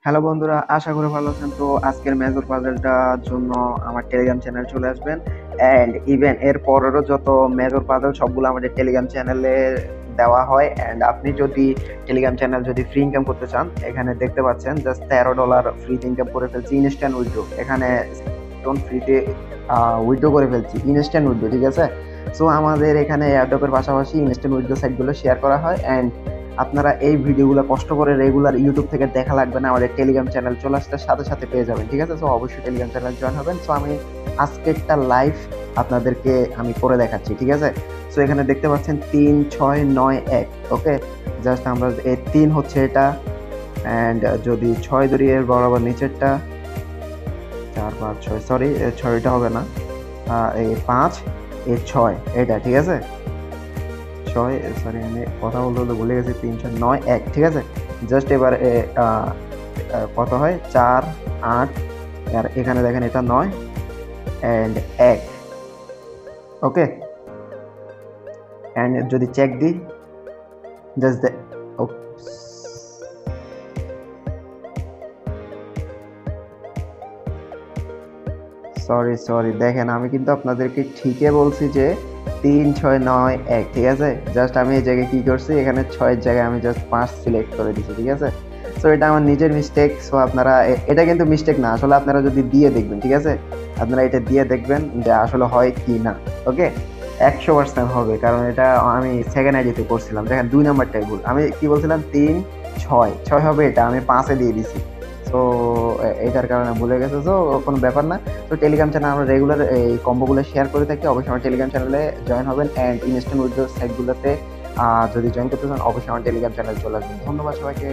Hello বন্ধুরা, আশা করি ভালো আছেন। তো আজকের মেজর পাজলটার জন্য আমার টেলিগ্রাম চ্যানেল চলে আসবেন। অ্যান্ড ইভেন এর পরেরও যত মেজর পাজল সবগুলো আমাদের টেলিগ্রাম চ্যানেলে দেওয়া হয়। অ্যান্ড আপনি যদি টেলিগ্রাম চ্যানেল যদি ফ্রি ইনকাম করতে চান, এখানে দেখতে পাচ্ছেন জাস্ট $13 ফ্রিতে ইনকাম করে ফেলছি। ইনস্ট্যান্ট উইথড্রো এখানে ফ্রিতে উইথড্রো করে ফেলছি, ইনস্ট্যান্ট উইথড্রো। ঠিক আছে, সো আমাদের এখানে এয়ারড্রপের পাশাপাশি ইনস্ট্যান্ট উইথড্রো সাইটগুলো শেয়ার করা হয়। অ্যান্ড আপনারা এই ভিডিওগুলো কষ্ট করে রেগুলার ইউটিউব থেকে দেখা লাগবে না, আমাদের টেলিগ্রাম চ্যানেল চলে আসলে সাথে সাথে পেয়ে যাবেন। ঠিক আছে, সো অবশ্যই টেলিগ্রাম চ্যানেল জয়েন হবেন। সো আমি আজকেরটা লাইভ আপনাদেরকে আমি করে দেখাচ্ছি। ঠিক আছে, সো এখানে দেখতে পাচ্ছেন 3691। ওকে, জাস্ট আমরা এই 3 হচ্ছে এটা। অ্যান্ড যদি 6 ধরি এর বরাবর নিচেরটা, 4 5 6, সরি 6টা হবে না, এই 5 এই 6 এটা। ঠিক আছে, 6, সরি আমি কথা বলতে বলতে ভুলে গেছি, 3691। ঠিক আছে, জাস্ট এবার কত হয়, 4 8, আর এখানে দেখেন এটা 9 অ্যান্ড 1। ওকে, অ্যান্ড যদি চেক দিই, জাস্ট সরি সরি, দেখেন আমি কিন্তু আপনাদেরকে ঠিকই বলছি যে 3691। ঠিক আছে, জাস্ট আমি এই জায়গায় কি করছি, এখানে 6-এর জায়গায় আমি জাস্ট 5 সিলেক্ট করে দিচ্ছি। ঠিক আছে, সো এটা আমার নিজের মিস্টেক। সো আপনারা এটা কিন্তু মিস্টেক না, আসলে আপনারা যদি দিয়ে দেখবেন, ঠিক আছে, আপনারা এটা দিয়ে দেখবেন যে আসলে হয় কি না। ওকে, 100% হবে, কারণ এটা আমি সেকেন্ড আইডিতে করছিলাম। দেখেন 2 নাম্বারটাই ভুল, আমি কি বলছিলাম 3 6 হবে, এটা আমি 5-এ দিয়ে দিছি। সো এটার কারণে ভুলে গেছে, সো কোনো ব্যাপার না। তো টেলিগ্রাম চ্যানেল আমরা রেগুলার এই কম্বোগুলো শেয়ার করে থাকি, অবশ্যই আমার টেলিগ্রাম চ্যানেলে জয়েন হবেন। অ্যান্ড ইনস্ট্যান্ট উইথড্র সাইটগুলোতে যদি জয়েন করতে চান, অবশ্যই আমার টেলিগ্রাম চ্যানেল চলে আসবেন। ধন্যবাদ সবাইকে।